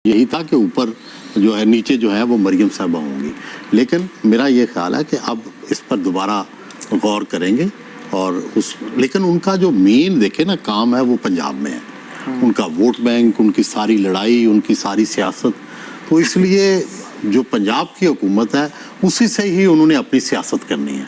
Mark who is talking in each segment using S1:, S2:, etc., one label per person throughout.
S1: یہی تھا کہ اوپر جو ہے نیچے جو ہے وہ مریم صاحبہ ہوں گی، لیکن میرا یہ خیال ہے کہ اب اس پر دوبارہ غور کریں گے اور لیکن ان کا جو مین دیکھیں نا کام ہے وہ پنجاب میں ہے، ان کا ووٹ بینک، ان کی ساری لڑائی، ان کی ساری سیاست، تو اس لیے جو پنجاب کی حکومت ہے اسی سے ہی انہوں نے اپنی سیاست کرنی ہے،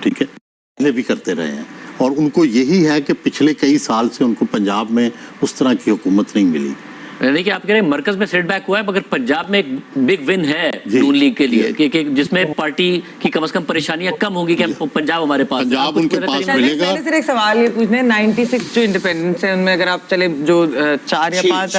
S1: ٹھیک ہے، پہلے بھی کرتے رہے ہیں، اور ان کو یہی ہے کہ پچھلے کئی سال سے ان کو پنجاب میں اس طرح کی حکومت نہیں ملی۔
S2: یعنی کہ آپ کہہ رہے ہیں مرکز میں سیٹ بیک ہوا ہے، مگر پنجاب میں ایک بگ ون ہے نون لیگ کے لیے کہ جس میں پارٹی کی کم از کم پریشانیاں کم ہوں گی کہ پنجاب ہمارے پاس،
S1: پنجاب ان کے پاس ملے گا۔
S3: پہلے سے ایک سوال یہ پوچھنا ہے، 96 جو انڈیپینڈنس ہے ان میں اگر آپ چلے جو 4 یا 5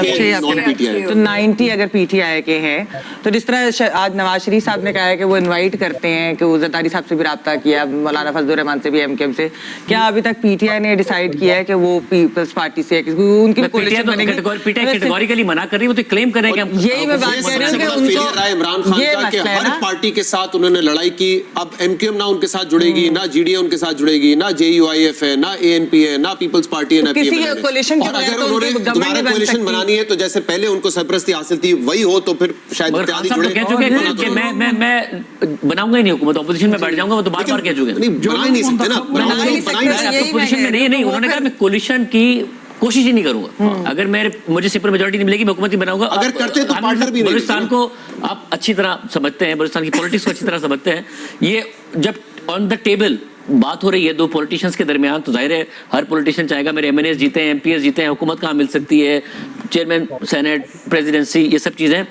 S3: تو 90 اگر پی ٹی آئی کے ہیں، تو جس طرح آج نواز شریف صاحب نے کہا ہے کہ وہ انوائٹ کرتے ہیں کہ وہ زرداری صاحب سے بھی رابطہ کیا، مولانا فضل الرحمان سے بھی، ایم کیم سے، کیا ابھی تک پی ٹی آئی نے ڈیسائیڈ کیا ہے کہ وہ پیپلز پارٹی سے ان کی کولیشن بنے گی؟
S2: پی ٹی آئی کیٹیگوریکلی منع کر رہی ہے، وہ تو کلیم کریں کہ
S3: یہی میں بات کر رہی ہوں کہ ان کو
S4: عمران خان کا کہ ہر پارٹی کے ساتھ انہوں نے لڑائی کی، اب ایم کیو ایم نہ ان کے ساتھ جڑے گی، نہ جی ڈی اے ان کے ساتھ جڑے گی، نہ جے یو آئی ایف ہے، نہ اے این پی ہے، نہ پیپلز پارٹی ہے، نہ پی ایم ہے، اور اگر انہوں نے دوبارہ کولیشن بنانی ہے تو جیسے پہلے ان کو سرپرستی حاصل تھی وہی ہو تو پھر شاید اتحادی جڑے۔
S2: کہہ چکے کہ میں بناؤں گا ہی نہیں حکومت، اپوزیشن میں بیٹھ جاؤں گا، وہ تو بار بار کہہ چکے ہیں،
S4: بنا ہی نہیں سکتے نا،
S2: اپوزیشن میں نہیں، انہوں نے کہا میں کولیشن کی کوشش ہی نہیں کروں گا، اگر مجھے سپر میجورٹی نہیں ملے گی میں حکومت ہی بناؤں گا۔
S4: اگر کرتے تو پارٹنر بھی نہیں۔
S2: بلوچستان کو آپ اچھی طرح سمجھتے ہیں، بلوچستان کی پولیٹکس کو اچھی طرح سمجھتے ہیں، یہ جب آن دا ٹیبل بات ہو رہی ہے دو پولیٹیشنز کے درمیان، تو ظاہر ہے ہر پولیٹیشین چاہے گا میرے ایم این ایز جیتے ہیں، ایم پی ایس جیتے ہیں، حکومت کہاں مل سکتی ہے، چیئرمین سینٹ، پریزیڈنسی، یہ سب چیزیں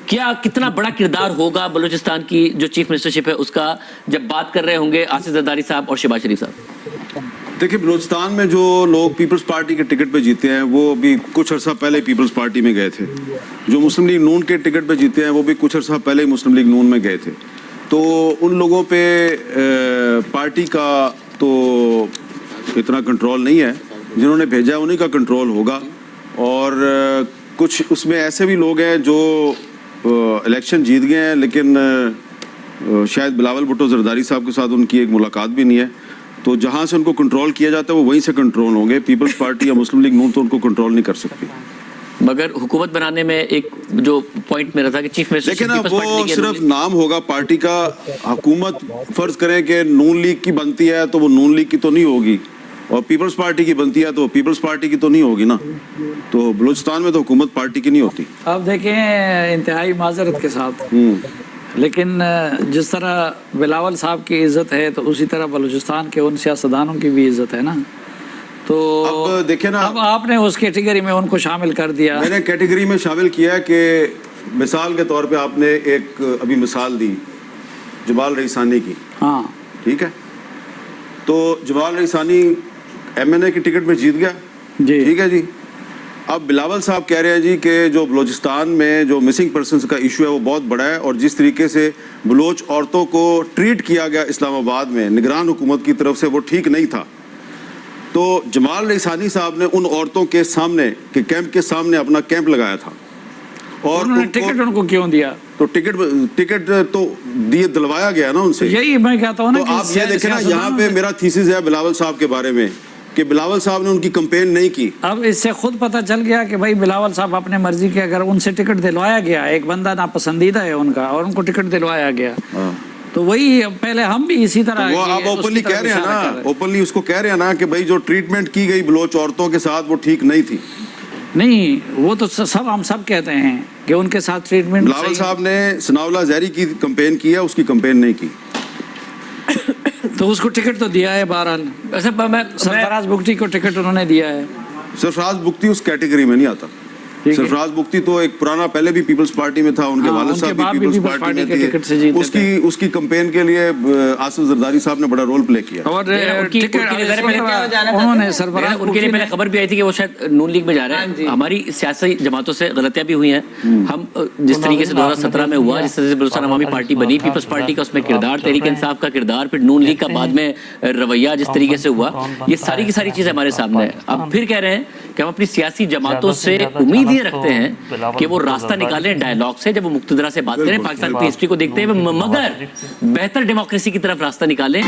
S2: کیا کتنا بڑا کردار ہوگا بلوچستان کی جو چیف منسٹرشپ ہے اس کا جب بات کر رہے ہوں گے آصف زرداری صاحب اور شہباز شریف صاحب؟
S5: دیکھیں بلوچستان میں جو لوگ پیپلز پارٹی کے ٹکٹ پہ جیتے ہیں وہ بھی کچھ عرصہ پہلے پیپلز پارٹی میں گئے تھے، جو مسلم لیگ نون کے ٹکٹ پہ جیتے ہیں وہ بھی کچھ عرصہ پہلے مسلم لیگ نون میں گئے تھے، تو ان لوگوں پہ پارٹی کا تو اتنا کنٹرول نہیں ہے، جنہوں نے بھیجا انہی کا کنٹرول ہوگا، اور کچھ اس میں ایسے بھی لوگ ہیں جو الیکشن جیت گئے ہیں لیکن شاید بلاول بھٹو زرداری صاحب کے ساتھ ان کی ایک ملاقات بھی نہیں ہے، تو جہاں سے ان کو کنٹرول کیا جاتا ہے وہ وہیں سے کنٹرول ہوں گے، پیپلز پارٹی یا مسلم لیگ نون تو ان کو کنٹرول نہیں کر سکتی۔
S2: مگر حکومت بنانے میں ایک جو پوائنٹ میرا تھا کہ چیف منسٹر
S5: لیکن اب وہ صرف نام ہوگا پارٹی کا، حکومت فرض کریں کہ نون لیگ کی بنتی ہے تو وہ نون لیگ کی تو نہیں ہوگی، اور پیپلز پارٹی کی بنتی ہے تو وہ پیپلز پارٹی کی تو نہیں ہوگی نا، تو بلوچستان میں تو حکومت پارٹی کی نہیں ہوتی۔
S6: اب دیکھیں انتہائی معذرت کے ساتھ، لیکن جس طرح بلاول صاحب کی عزت ہے تو اسی طرح بلوچستان کے ان سیاستدانوں کی بھی عزت ہے نا، تو
S5: اب دیکھیں نا،
S6: اب آپ نے اس کیٹیگری میں ان کو شامل کر دیا۔
S5: میں نے کیٹیگری میں شامل کیا کہ مثال کے طور پہ آپ نے ایک ابھی مثال دی جمال رئیسانی کی،
S6: ہاں
S5: ٹھیک ہے، تو جمال رئیسانی ایم این اے کی ٹکٹ پہ جیت گیا،
S6: جی
S5: ٹھیک ہے جی، اب بلاول صاحب کہہ رہے ہیں جی کہ جو بلوچستان میں جو مسنگ پرسنز کا ایشو ہے وہ بہت بڑا ہے، اور جس طریقے سے بلوچ عورتوں کو ٹریٹ کیا گیا اسلام آباد میں نگران حکومت کی طرف سے وہ ٹھیک نہیں تھا، تو جمال رئیسانی صاحب نے ان عورتوں کے سامنے کہ کیمپ کے سامنے اپنا کیمپ لگایا تھا، اور
S6: انہوں نے ٹکٹ ان کو کیوں دیا؟
S5: تو ٹکٹ تو دلوایا گیا نا ان سے،
S6: یہی میں کہتا ہوں نا،
S5: تو آپ یہ دیکھیں نا، یہاں پہ میرا تھیسس ہے بلاول صاحب کے بارے میں کہ بلاول صاحب نے ان کی کمپین نہیں کی۔
S6: اب اس سے خود پتہ چل گیا کہ بھائی بلاول صاحب اپنے مرضی کے، اگر ان سے ٹکٹ دلوایا گیا، ایک بندہ ناپسندیدہ ہے ان کا اور ان کو ٹکٹ دلوایا گیا، تو وہی پہلے ہم بھی اسی طرح
S5: وہ آپ اوپنلی کہہ رہے ہیں نا، اوپنلی اس کو کہہ رہے ہیں نا کہ بھائی جو ٹریٹمنٹ کی گئی بلوچ عورتوں کے ساتھ وہ ٹھیک نہیں تھی۔
S6: نہیں، وہ تو سب ہم سب کہتے ہیں کہ ان کے ساتھ ٹریٹمنٹ۔
S5: بلاول صاحب نے ثناء اللہ زہری کی کمپین کی ہے، اس کی کمپین نہیں کی،
S6: تو اس کو ٹکٹ تو دیا ہے، بہرحال سرفراز بگٹی کو ٹکٹ انہوں نے دیا ہے۔
S5: سرفراز بگٹی اس کیٹیگری میں نہیں آتا، سرفراز بگٹی تو ایک پرانا پہلے بھی پیپلز پارٹی میں تھا، ان کے والد صاحب بھی پیپلز پارٹی میں تھے، اس کی کمپین کے لیے آصف زرداری صاحب نے بڑا رول پلے کیا،
S6: اور
S2: ان کے لیے پہلے خبر بھی آئی تھی کہ وہ شاید نون لیگ میں جا رہے ہیں۔ ہماری سیاسی جماعتوں سے غلطیاں بھی ہوئی ہیں، ہم جس طریقے سے 2017 میں ہوا، جس طرح سے بلوچستان عوامی پارٹی بنی، پیپلز پارٹی کا اس میں کردار، تحریک انصاف کا کردار، پھر نون لیگ کا بعد میں رویہ جس طریقے سے ہوا، یہ ساری کی ساری چیزیں ہمارے سامنے ہے۔ اب پھر کہہ رہے ہیں کہ ہم اپنی سیاسی جماعتوں سے امید یہ رکھتے ہیں کہ وہ راستہ نکالیں ڈائیلاگ سے، جب وہ مقتدرہ سے بات کریں، پاکستان کی ہسٹری کو دیکھتے ہوئے، مگر بہتر ڈیموکریسی کی طرف راستہ نکالیں۔